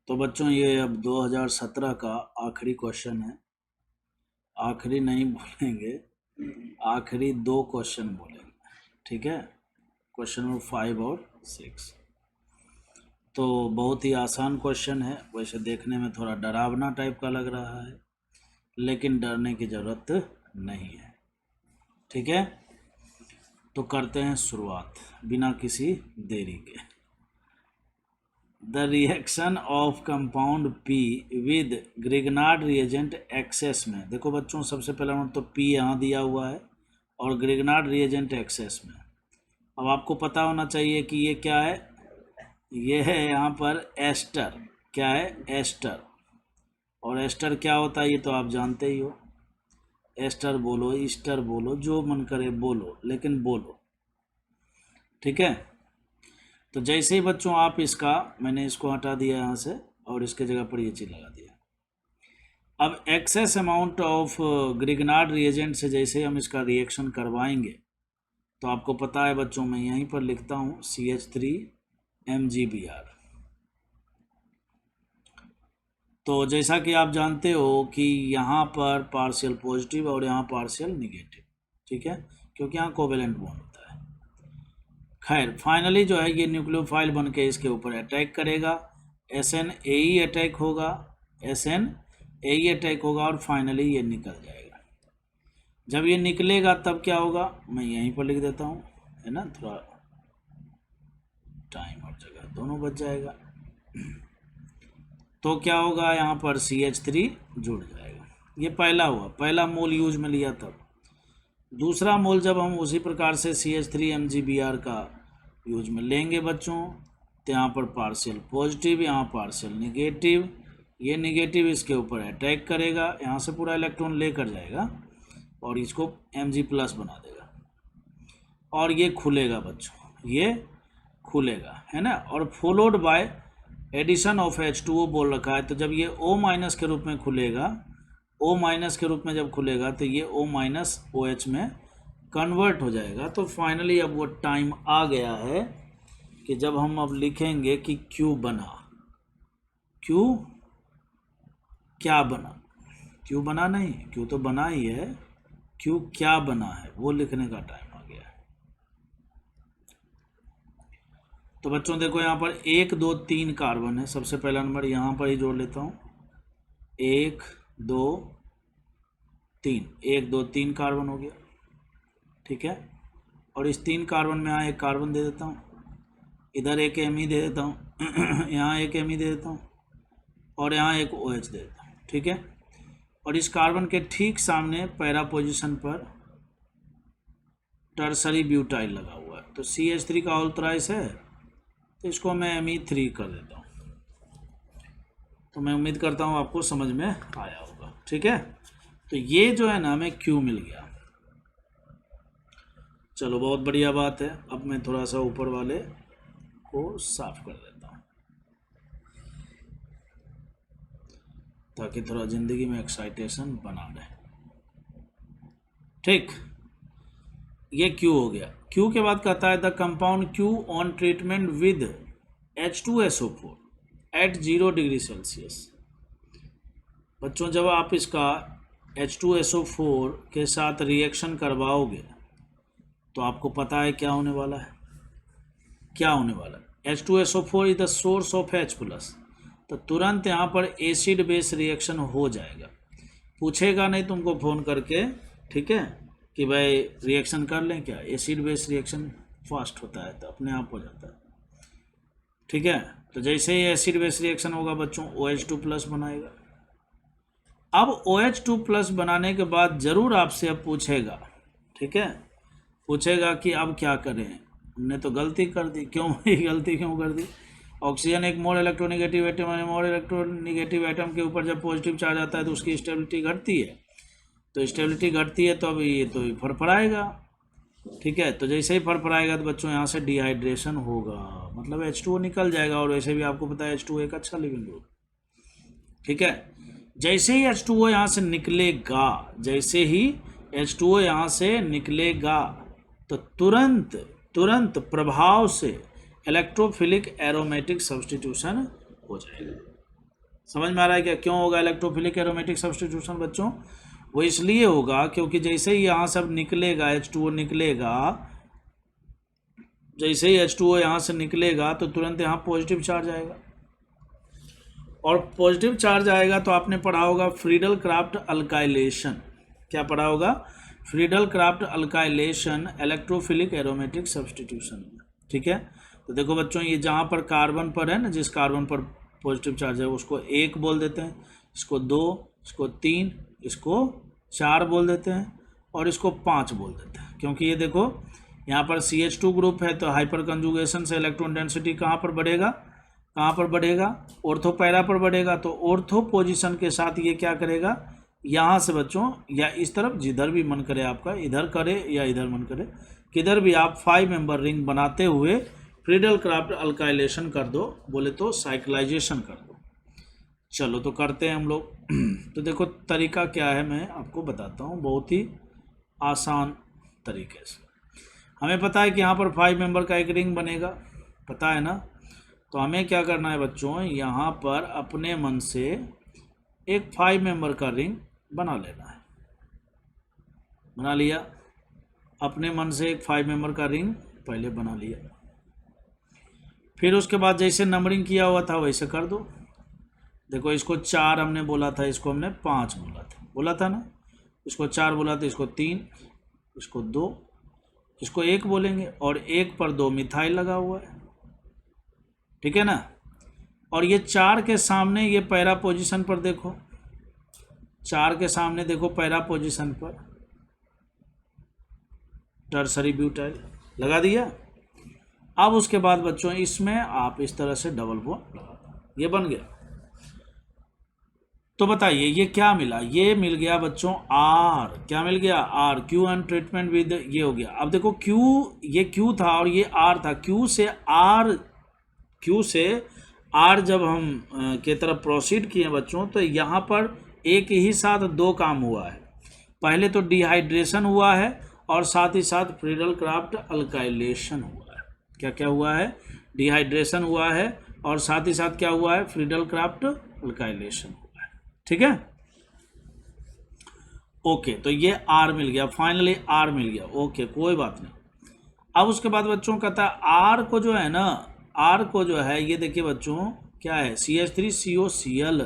तो बच्चों ये अब 2017 का आखिरी क्वेश्चन है। आखिरी नहीं बोलेंगे, आखिरी 2 क्वेश्चन बोलेंगे, ठीक है। क्वेश्चन नंबर 5 और 6। तो बहुत ही आसान क्वेश्चन है, वैसे देखने में थोड़ा डरावना टाइप का लग रहा है, लेकिन डरने की ज़रूरत नहीं है, ठीक है। तो करते हैं शुरुआत बिना किसी देरी के। The reaction of compound P with Grignard reagent excess में, देखो बच्चों सबसे पहला नंबर तो P यहाँ दिया हुआ है और Grignard reagent एक्सेस में। अब आपको पता होना चाहिए कि ये क्या है, ये है यहाँ पर एस्टर। क्या है? एस्टर। और एस्टर क्या होता है ये तो आप जानते ही हो। एस्टर बोलो, ईस्टर बोलो, जो मन करे बोलो, लेकिन बोलो, ठीक है। तो जैसे ही बच्चों आप इसका, मैंने इसको हटा दिया यहाँ से और इसके जगह पर ये चीज़ लगा दिया। अब excess amount of Grignard reagent से जैसे ही हम इसका रिएक्शन करवाएंगे तो आपको पता है बच्चों, मैं यहीं पर लिखता हूँ CH3MgBr। तो जैसा कि आप जानते हो कि यहाँ पर पार्शियल पॉजिटिव और यहाँ पार्शियल निगेटिव, ठीक है, क्योंकि यहाँ कोवेलेंट बॉन्ड होता है। खैर फाइनली जो है ये न्यूक्लियोफाइल बन के इसके ऊपर अटैक करेगा, SNAE अटैक होगा, SNAE अटैक होगा और फाइनली ये निकल जाएगा। जब ये निकलेगा तब क्या होगा, मैं यहीं पर लिख देता हूँ, है ना, थोड़ा टाइम और जगह दोनों बच जाएगा। तो क्या होगा, यहाँ पर CH3 जुड़ जाएगा। ये पहला हुआ, पहला मोल यूज में लिया तब। दूसरा मोल जब हम उसी प्रकार से CH3MgBr का यूज में लेंगे बच्चों, तो यहाँ पर पार्शियल पॉजिटिव, यहाँ पार्शियल निगेटिव, ये निगेटिव इसके ऊपर अटैक करेगा, यहाँ से पूरा इलेक्ट्रॉन लेकर जाएगा और इसको Mg+ बना देगा और ये खुलेगा बच्चों, ये खुलेगा, है ना। और followed by addition of H2O बोल रखा है। तो जब ये O- के रूप में खुलेगा, O- के रूप में जब खुलेगा तो ये O- OH में कन्वर्ट हो जाएगा। तो फाइनली अब वो टाइम आ गया है कि जब हम अब लिखेंगे कि Q बना, Q क्या बना, Q बना नहीं, Q तो बना ही है, Q क्या बना है वो लिखने का टाइम आ गया है। तो बच्चों देखो यहाँ पर 1 2 3 कार्बन है, सबसे पहला नंबर यहाँ पर ही जोड़ लेता हूँ, 1 2 3, 1 2 3 कार्बन हो गया, ठीक है। और इस 3 कार्बन में यहाँ एक कार्बन दे देता हूँ, इधर एक Me दे देता हूँ यहाँ एक Me दे देता हूँ और यहाँ एक OH दे देता हूँ, ठीक है। और इस कार्बन के ठीक सामने पैरा पोजीशन पर टर्सरी ब्यूटाइल लगा हुआ है, तो CH3 का होल थ्राइस है, तो इसको मैं Me3 कर देता हूँ। तो मैं उम्मीद करता हूँ आपको समझ में आया होगा, ठीक है। तो ये जो है ना हमें Q मिल गया। चलो बहुत बढ़िया बात है। अब मैं थोड़ा सा ऊपर वाले को साफ कर देता हूँ ताकि थोड़ा जिंदगी में एक्साइटेशन बना रहे, ठीक। ये Q हो गया। Q के बाद कहता है the compound Q on treatment with H2SO4 at 0 degree Celsius. बच्चों जब आप इसका H2SO4 के साथ रिएक्शन करवाओगे तो आपको पता है क्या होने वाला है, क्या होने वाला है। H2SO4 is the source of H+, तो तुरंत यहाँ पर एसिड बेस रिएक्शन हो जाएगा। पूछेगा नहीं तुमको फ़ोन करके, ठीक है, कि भाई रिएक्शन कर लें क्या, एसिड बेस रिएक्शन फास्ट होता है तो अपने आप हो जाता है, ठीक है। तो जैसे ही एसिड बेस रिएक्शन होगा बच्चों OH2+ बनाएगा। अब OH2+ बनाने के बाद ज़रूर आपसे अब पूछेगा, ठीक है, पूछेगा कि अब क्या करें, हमने तो गलती कर दी, क्यों ये गलती क्यों कर दी। ऑक्सीजन एक मोर इलेक्ट्रोनिगेटिव एटम है, मोर इलेक्ट्रोनिगेटिव एटम के ऊपर जब पॉजिटिव चार्ज आता है तो उसकी स्टेबिलिटी घटती है, तो स्टेबिलिटी घटती है तो अब ये तो फरफराएगा, ठीक है। तो जैसे ही फरफराएगा तो बच्चों यहाँ से डिहाइड्रेशन होगा, मतलब H2O निकल जाएगा। और वैसे भी आपको पता है H2O एक अच्छा लिविंग ग्रुप, ठीक है। जैसे ही H2O यहाँ से निकलेगा, जैसे ही H2O यहाँ से निकलेगा तो तुरंत प्रभाव से इलेक्ट्रोफिलिक एरोमेटिक सब्स्टिट्यूशन हो जाएगा, समझ में आ रहा है क्या? क्यों होगा इलेक्ट्रोफिलिक एरोमेटिक सब्स्टिट्यूशन बच्चों? वो इसलिए होगा क्योंकि जैसे ही यहाँ सब निकलेगा, H2O निकलेगा, जैसे ही H2O यहाँ से निकलेगा तो तुरंत यहाँ पॉजिटिव चार्ज आएगा, और पॉजिटिव चार्ज आएगा तो आपने पढ़ा होगा फ्रीडल क्राफ्ट अल्काइलेशन। क्या पढ़ा होगा? Friedel craft alkylation electrophilic aromatic substitution. ठीक है, तो देखो बच्चों, ये जहाँ पर कार्बन पर है ना, जिस कार्बन पर पॉजिटिव चार्ज है उसको 1 बोल देते हैं, इसको 2, इसको 3, इसको 4 बोल देते हैं, और इसको 5 बोल देते हैं। क्योंकि ये देखो यहाँ पर CH2 ग्रुप है, तो हाइपर कंजुगेशन से इलेक्ट्रॉन डेंसिटी कहाँ पर बढ़ेगा? कहाँ पर बढ़ेगा? ऑर्थो पैरा पर बढ़ेगा। तो ऑर्थो पोजीशन के साथ ये क्या करेगा? यहाँ से बच्चों, या इस तरफ, जिधर भी मन करे आपका, इधर करे या इधर मन करे, किधर भी आप 5 मेंबर रिंग बनाते हुए फ्रीडल क्राफ्ट अल्काइलेशन कर दो, बोले तो साइक्लाइजेशन कर दो। चलो तो करते हैं हम लोग। तो देखो तरीका क्या है, मैं आपको बताता हूँ बहुत ही आसान तरीके से। हमें पता है कि यहाँ पर 5 मेंबर का एक रिंग बनेगा, पता है ना? तो हमें क्या करना है बच्चों, यहाँ पर अपने मन से एक 5 मेंबर का रिंग बना लेना है। बना लिया, अपने मन से एक 5 मेंबर का रिंग पहले बना लिया। फिर उसके बाद जैसे नंबरिंग किया हुआ था वैसे कर दो। देखो इसको 4 हमने बोला था, इसको हमने 5 बोला था ना, इसको 4 बोला था, इसको 3, इसको 2, इसको 1 बोलेंगे, और 1 पर 2 मिथाइल लगा हुआ है। ठीक है ना? और ये 4 के सामने ये पैरा पोजीशन पर देखो, 4 के सामने देखो पैरा पोजीशन पर टर्सरी ब्यूटाइल लगा दिया। अब उसके बाद बच्चों इसमें आप इस तरह से डबल बॉन्ड लगा दो, ये बन गया। तो बताइए ये क्या मिला? ये मिल गया बच्चों R। क्या मिल गया? R। Q and treatment with, ये हो गया। अब देखो Q, ये Q था और ये R था। Q से R जब हम के तरफ प्रोसीड किए बच्चों, तो यहाँ पर एक ही साथ 2 काम हुआ है। पहले तो डिहाइड्रेशन हुआ है और साथ ही साथ फ्रीडल क्राफ्ट अल्काइलेशन हुआ है। क्या क्या हुआ है? डिहाइड्रेशन हुआ है और साथ ही साथ क्या हुआ है? फ्रीडल क्राफ्ट अल्काइलेशन हुआ है। ठीक है, ओके। तो ये R मिल गया, फाइनली R मिल गया। ओके, कोई बात नहीं। अब उसके बाद बच्चों कहता है R को जो है ना, R को जो है, ये देखिए बच्चों क्या है? CH3COCl।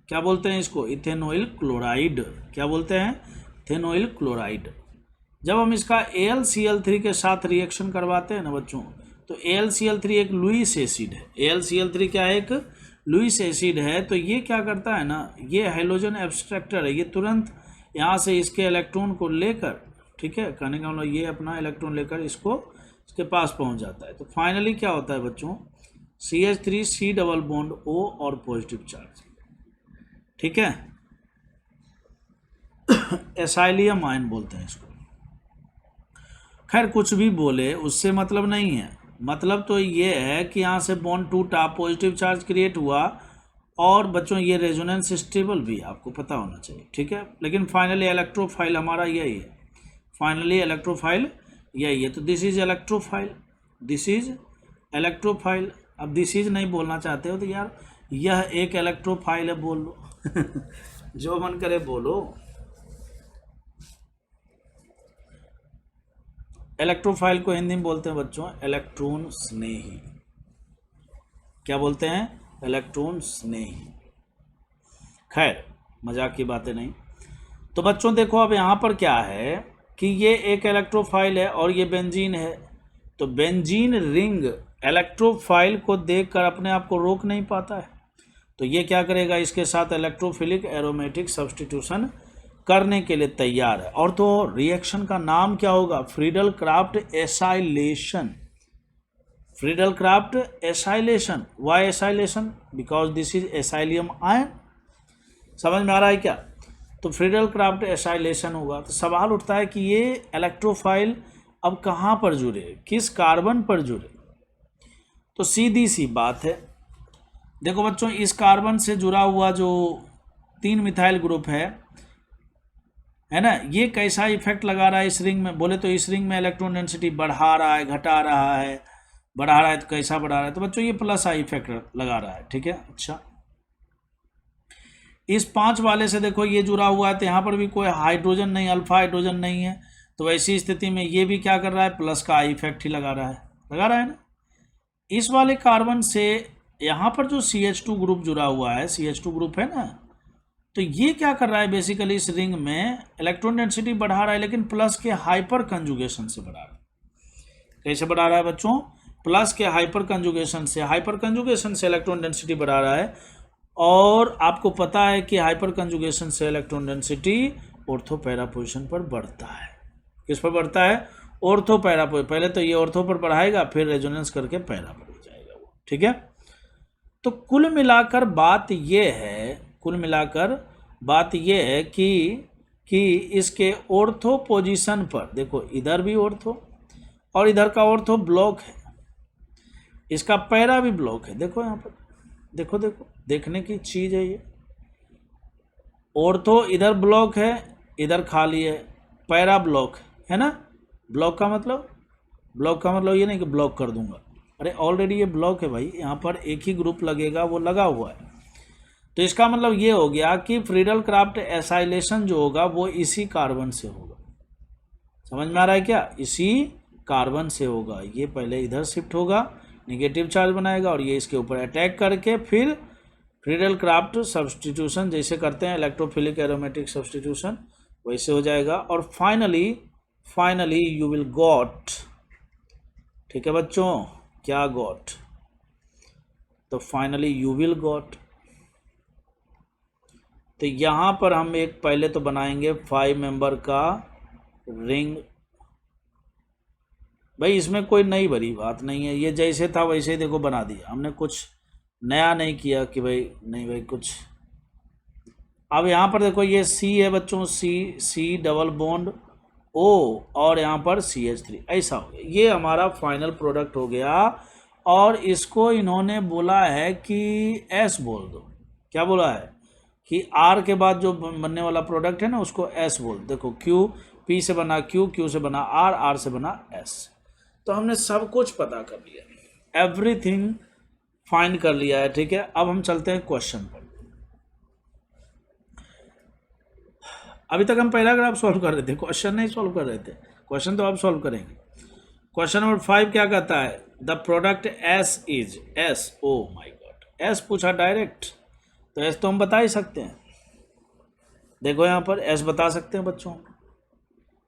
क्या बोलते हैं इसको? Ethanoyl chloride. क्या बोलते हैं? Ethanoyl chloride. जब हम इसका AlCl3 के साथ रिएक्शन करवाते हैं ना बच्चों, तो AlCl3 एक लुईस एसिड है। AlCl3 क्या है? एक लुईस एसिड है। तो ये क्या करता है ना, ये हाइड्रोजन एब्स्ट्रैक्टर है। ये तुरंत यहाँ से इसके इलेक्ट्रॉन को लेकर, ठीक है, कहने का मतलब ये अपना इलेक्ट्रॉन लेकर इसको इसके पास पहुँच जाता है। तो फाइनली क्या होता है बच्चों? CH3C डबल बॉन्ड O और पॉजिटिव चार्ज। ठीक है, एसाइलियम आयन बोलते हैं इसको। खैर कुछ भी बोले उससे मतलब नहीं है, मतलब तो ये है कि यहाँ से बॉन्ड टूटा, पॉजिटिव चार्ज क्रिएट हुआ, और बच्चों ये रेजोनेंस स्टेबल भी आपको पता होना चाहिए। ठीक है, लेकिन फाइनली इलेक्ट्रोफाइल हमारा यही है। फाइनली इलेक्ट्रोफाइल यही है। तो this is electrophile, this is electrophile. अब दिस इज नहीं बोलना चाहते हो तो यार यह एक इलेक्ट्रोफाइल है बोल लो। जो मन करे बोलो। इलेक्ट्रोफाइल को हिंदी में बोलते हैं बच्चों इलेक्ट्रॉन स्नेही। क्या बोलते हैं? इलेक्ट्रॉन स्नेही। खैर मजाक की बातें नहीं। तो बच्चों देखो अब यहाँ पर क्या है कि ये एक इलेक्ट्रोफाइल है और ये बेंजीन है। तो बेंजीन रिंग इलेक्ट्रोफाइल को देखकर अपने आप को रोक नहीं पाता है, तो ये क्या करेगा? इसके साथ इलेक्ट्रोफिलिक एरोमेटिक सब्स्टिट्यूशन करने के लिए तैयार है। और तो रिएक्शन का नाम क्या होगा? Friedel Crafts acylation. Friedel Crafts acylation. Why acylation? Because this is acylium ion. समझ में आ रहा है क्या? तो फ्रीडल क्राफ्ट एसाइलेशन होगा। तो सवाल उठता है कि ये इलेक्ट्रोफाइल अब कहाँ पर जुड़े, किस कार्बन पर जुड़े? तो सीधी सी बात है, देखो बच्चों इस कार्बन से जुड़ा हुआ जो 3 मिथाइल ग्रुप है ना, ये कैसा इफेक्ट लगा रहा है इस रिंग में? बोले तो इस रिंग में इलेक्ट्रॉन डेंसिटी बढ़ा रहा है, घटा रहा है, बढ़ा रहा है तो कैसा बढ़ा रहा है, तो बच्चों ये प्लस आई इफेक्ट लगा रहा है, ठीक है। अच्छा, इस 5 वाले से देखो ये जुड़ा हुआ है, तो यहाँ पर भी कोई हाइड्रोजन नहीं, अल्फा हाइड्रोजन नहीं है, तो वैसी स्थिति में ये भी क्या कर रहा है, प्लस का आई इफेक्ट ही लगा रहा है ना। इस वाले कार्बन से यहाँ पर जो CH2 ग्रुप जुड़ा हुआ है, CH2 ग्रुप है ना, तो ये क्या कर रहा है बेसिकली, इस रिंग में इलेक्ट्रॉन डेंसिटी बढ़ा रहा है, लेकिन प्लस के हाइपर कंजुगेशन से बढ़ा रहा है। कैसे बढ़ा रहा है बच्चों, प्लस के हाइपर कंजुगेशन से इलेक्ट्रॉन डेंसिटी बढ़ा रहा है। और आपको पता है कि हाइपर कंजुगेशन से electron density ortho para position पर बढ़ता है। किस पर बढ़ता है, ऑर्थो पैरा। पहले तो ये ऑर्थो पर बढ़ाएगा, फिर रेजोनेंस करके पैरा पर हो जाएगा वो, ठीक है। तो कुल मिलाकर बात ये है कि इसके ऑर्थो पोजीशन पर देखो, इधर भी ऑर्थो और इधर का ऑर्थो ब्लॉक है, इसका पैरा भी ब्लॉक है। देखो यहाँ पर, देखो देखने की चीज है ये। ऑर्थो इधर ब्लॉक है, इधर खाली है, पैरा ब्लॉक है ना। ब्लॉक का मतलब ये नहीं कि ब्लॉक कर दूंगा, अरे ऑलरेडी ये ब्लॉक है भाई, यहाँ पर एक ही ग्रुप लगेगा, वो लगा हुआ है। तो इसका मतलब ये हो गया कि फ्रीडल क्राफ्ट एसाइलेशन जो होगा वो इसी कार्बन से होगा। समझ में आ रहा है क्या, इसी कार्बन से होगा। ये पहले इधर शिफ्ट होगा, नेगेटिव चार्ज बनाएगा, और ये इसके ऊपर अटैक करके फिर फ्रीडल क्राफ्ट सब्सटीट्यूशन जैसे करते हैं, इलेक्ट्रोफिलिक एरोमेटिक सब्सटीट्यूशन, वैसे हो जाएगा। और फाइनली यू विल गॉट, ठीक है बच्चों, क्या गॉट, तो फाइनली यू विल गॉट। तो यहाँ पर हम एक पहले तो बनाएंगे 5 मेंबर का रिंग। भाई इसमें कोई नई बड़ी बात नहीं है, ये जैसे था वैसे ही देखो बना दिया हमने, कुछ नया नहीं किया कि भाई नहीं भाई कुछ। अब यहाँ पर देखो ये C है बच्चों, C डबल बॉन्ड O और यहाँ पर CH3, ऐसा हो गया। ये हमारा फाइनल प्रोडक्ट हो गया, और इसको इन्होंने बोला है कि S बोल दो। क्या बोला है कि R के बाद जो बनने वाला प्रोडक्ट है ना उसको S बोल। देखो Q, P से बना Q, Q से बना R, R से बना S। तो हमने सब कुछ पता कर लिया, एवरीथिंग फाइंड कर लिया है, ठीक है। अब हम चलते हैं क्वेश्चन पर। अभी तक हम पैराग्राफ सॉल्व कर रहे थे, क्वेश्चन नहीं सॉल्व कर रहे थे। क्वेश्चन तो अब सॉल्व करेंगे। क्वेश्चन नंबर 5 क्या कहता है, the product S is S, oh my God, S पूछा डायरेक्ट, तो S तो हम बता ही सकते हैं। देखो यहाँ पर S बता सकते हैं बच्चों,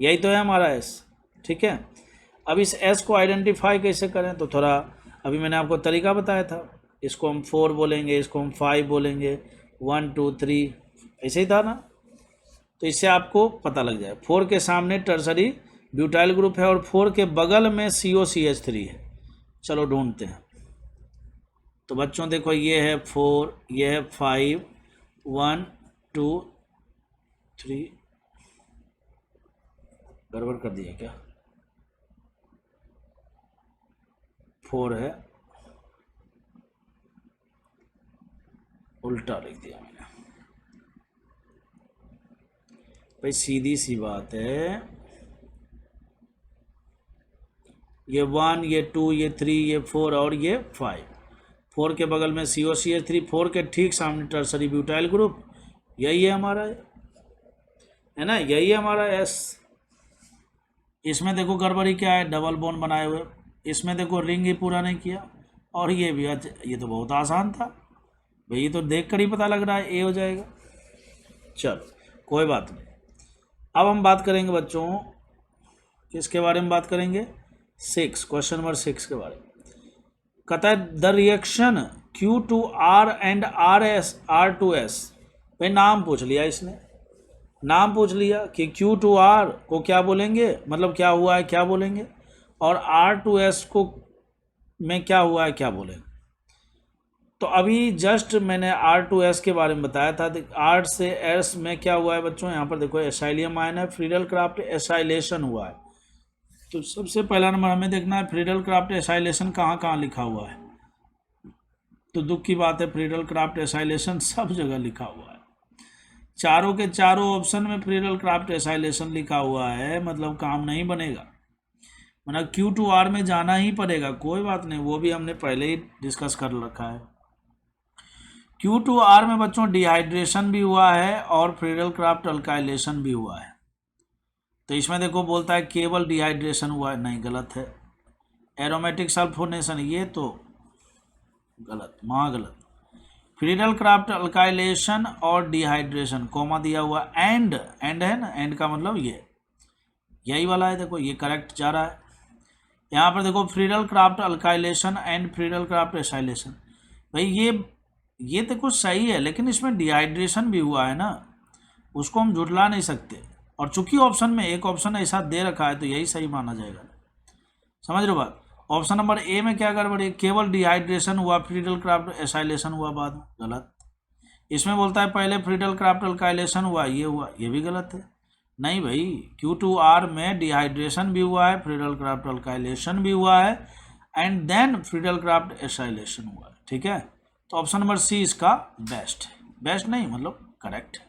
यही तो है हमारा S, ठीक है। अब इस S को आइडेंटिफाई कैसे करें, तो थोड़ा अभी मैंने आपको तरीका बताया था। इसको हम 4 बोलेंगे, इसको हम 5 बोलेंगे, 1 2 3, ऐसे ही था ना। तो इससे आपको पता लग जाए। 4 के सामने टर्सरी ब्यूटाइल ग्रुप है और 4 के बगल में COCH3 है। चलो ढूंढते हैं। तो बच्चों देखो ये है 4, ये है 5, 1 2 3, गड़बड़ कर दिया क्या, 4 है, उल्टा लिख दिया मैंने। भाई सीधी सी बात है, ये 1, ये 2, ये 3, ये 4 और ये 5। 4 के बगल में COCH3, 4 के ठीक सामने टर्सरी ब्यूटाइल ग्रुप, यही है हमारा, है ना, यही है हमारा S। इसमें देखो गड़बड़ी क्या है, डबल बॉन्ड बनाए हुए, इसमें देखो रिंग ही पूरा नहीं किया, और ये भी, ये तो बहुत आसान था भाई, ये तो देख कर ही पता लग रहा है A हो जाएगा। चलो कोई बात नहीं। अब हम बात करेंगे बच्चों, किसके बारे में बात करेंगे, 6, क्वेश्चन नंबर 6 के बारे में। कहता है the reaction Q2R and R2S। भाई नाम पूछ लिया इसने, नाम पूछ लिया कि Q2R को क्या बोलेंगे, मतलब क्या हुआ है क्या बोलेंगे, और R2S को में क्या हुआ है क्या बोलेंगे। तो अभी जस्ट मैंने R2S के बारे में बताया था। R से S में क्या हुआ है बच्चों, यहाँ पर देखो एसाइलियम आयन है, फ्रीडल क्राफ्ट एसाइलेशन हुआ है। तो सबसे पहला नंबर हमें देखना है फ्रीडल क्राफ्ट एसाइलेशन कहाँ कहाँ लिखा हुआ है। तो दुख की बात है, फ्रीडल क्राफ्ट एसाइलेशन सब जगह लिखा हुआ है, चारों के चारों ऑप्शन में फ्रीडल क्राफ्ट एसाइलेशन लिखा हुआ है, मतलब काम नहीं बनेगा। मतलब Q2R में जाना ही पड़ेगा, कोई बात नहीं, वो भी हमने पहले ही डिस्कस कर रखा है। Q2R में बच्चों डिहाइड्रेशन भी हुआ है और फ्रीडल क्राफ्ट अल्काइलेशन भी हुआ है। तो इसमें देखो बोलता है केवल डिहाइड्रेशन हुआ है, नहीं गलत है। एरोमेटिक सल्फोनेशन, ये तो गलत, महागलत। फ्रीडल क्राफ्ट अल्काइलेशन और डिहाइड्रेशन, कॉमा दिया हुआ, एंड है ना, एंड का मतलब ये यही वाला है, देखो ये करेक्ट जा रहा है। यहाँ पर देखो Friedel craft alkylation and Friedel Crafts acylation, भाई ये देखो सही है, लेकिन इसमें डिहाइड्रेशन भी हुआ है ना, उसको हम झुठला नहीं सकते। और चूंकि ऑप्शन में एक ऑप्शन ऐसा दे रखा है तो यही सही माना जाएगा, समझ रहे हो बात। ऑप्शन नंबर ए में क्या गड़बड़ी, केवल डिहाइड्रेशन हुआ, फ्रीडल क्राफ्ट एसाइलेशन हुआ बाद में, गलत। इसमें बोलता है पहले फ्रीडल क्राफ्ट अल्काइलेशन हुआ, ये हुआ, ये भी गलत है। नहीं भाई, Q2R में डिहाइड्रेशन भी हुआ है, फ्रीडल क्राफ्ट अल्काइलेशन भी हुआ है, and then Friedel Crafts acylation हुआ है, ठीक है। तो ऑप्शन नंबर सी इसका बेस्ट है, बेस्ट नहीं मतलब करेक्ट है।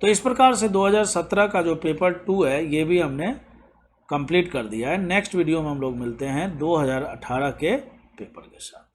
तो इस प्रकार से 2017 का जो पेपर 2 है ये भी हमने कंप्लीट कर दिया है। नेक्स्ट वीडियो में हम लोग मिलते हैं 2018 के पेपर के साथ।